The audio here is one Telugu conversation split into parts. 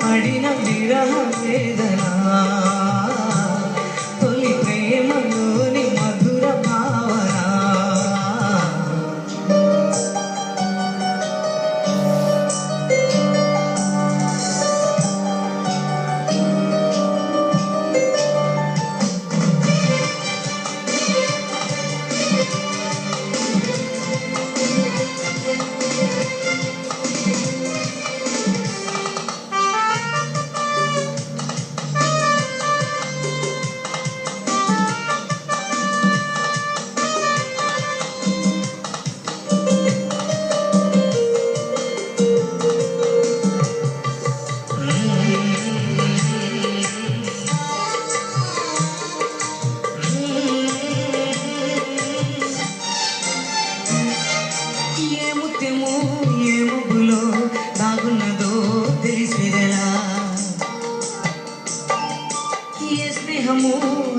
పాడిన విరహ వేదన తొలి ప్రేమలోని మధుర భావన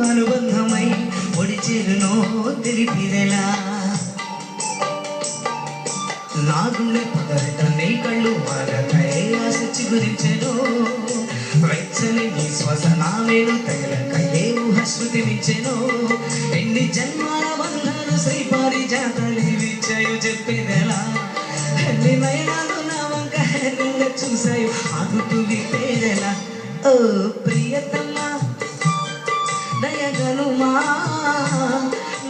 అనుబంధమై ఒడిచేరునో తెలిపిదెలా నా గుండె పదరిత నీ కళ్ళు మారకై ఆశ చిగురించెను వెచ్చని నీ శ్వాస నా వేలు తగలకయ్యే ఊహ శృతినిచ్చెను ఎన్ని జన్మాల బంధాలు శ్రీపారి జాతలివిచ్చాయో చెప్పేదెలా ఎన్ని నయనాలు నా వంక హెన్నంగా చూసాయో ఆగుతూ విప్పేదెలా ఓ ప్రియతమ్మా దయగనుమా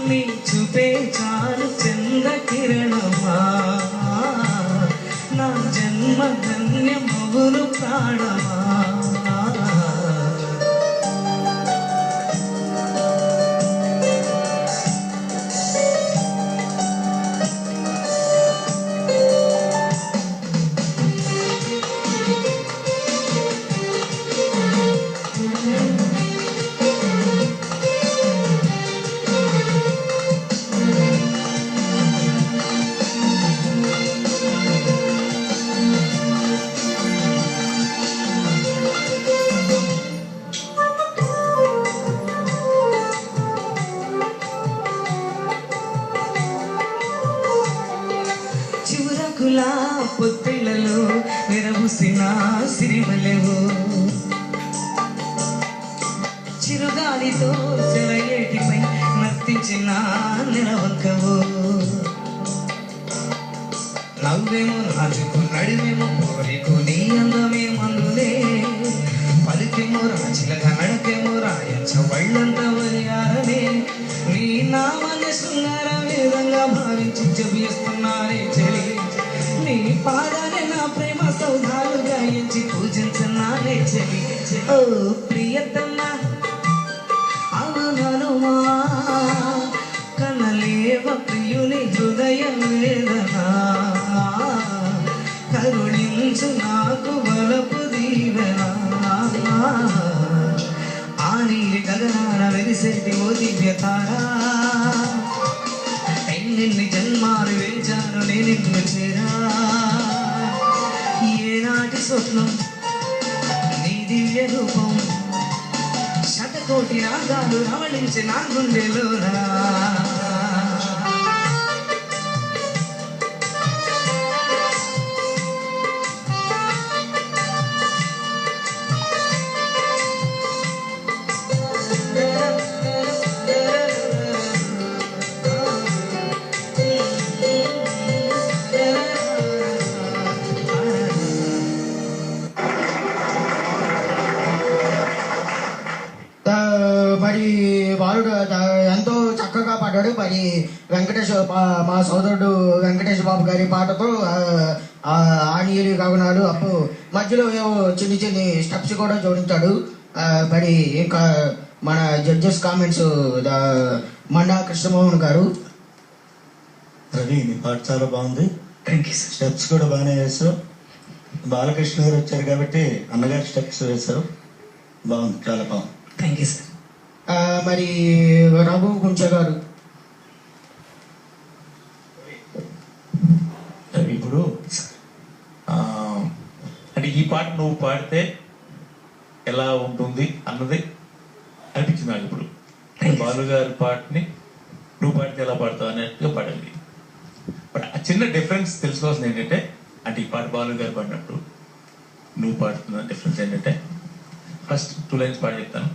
నీ చూపే చాలు చంద్ర కిరణమా నా జన్మ ధన్యమవును ప్రాణమా పొత్తిళ్ళలో విరబూసిన సిరిమలెవు చిరుగాలితో సెలయేటిపై నర్తించిన నిలవంకవు నవ్వేమో రాజుకు నడిమేమో కోరికు నీ అందమే మందులే పలికేమో రాచిలగా నడకేమో రాయంచ వళ్ళంత వరియారమే నీ నామాన్ని శృంగార వేదంగా భావించి జపిస్తున్నారే చెలి నీ పాదాలే నా ప్రేమ సౌధాలుగా ఎంచి పూజించన్నానే చెలి ఓ ప్రియతమ్మా అవుననుమా కనలేవ ప్రియుని హృదయ వేదన కరుణించు నాకు బలపు దీవెన ఆ నీలి గగనాన వెలిసేటి ఓ దివ్యతారా ఎన్ని జన్మాలు వేచాను నేను చేరా ఏనాటి స్వప్నం నీ దివ్య రూపం శతకోటి రాగాలు రవళించి నా గుండెలోనా మరి బాలుడు ఎంతో చక్కగా పాడాడు. మరి వెంకటేష్ మా సోదరుడు వెంకటేష్ బాబు గారి పాటతో ఆనీయులు గగనాలు అప్పు మధ్యలో ఏవో చిన్ని చిన్ని స్టెప్స్ కూడా జోడించాడు. మరి ఇంకా మన జడ్జెస్ కామెంట్స్ మండా కృష్ణమోహన్ గారు. రవి నీ పాట చాలా బాగుంది, స్టెప్స్ కూడా బాగానే వేసావు. బాలకృష్ణ గారు వచ్చారు కాబట్టి అన్నగారు స్టెప్స్ వేశారు, బాగుంది, చాలా బాగుంది. Thank you sir. మరి రఘు గుంచ గారు. ఇప్పుడు అంటే ఈ పాట నువ్వు పాడితే ఎలా ఉంటుంది అన్నది అనిపించింది నాకు. ఇప్పుడు బాలు గారి పాటని నువ్వు పాడితే ఎలా పాడతావు అన్నట్టుగా పాడాలి. బట్ ఆ చిన్న డిఫరెన్స్ తెలుసుకోవాల్సింది ఏంటంటే, అంటే ఈ పాట బాలు గారు పాడినప్పుడు నువ్వు పాడుతున్న డిఫరెన్స్ ఏంటంటే ఫస్ట్ 2 లైన్స్ పాడి చెప్తాను.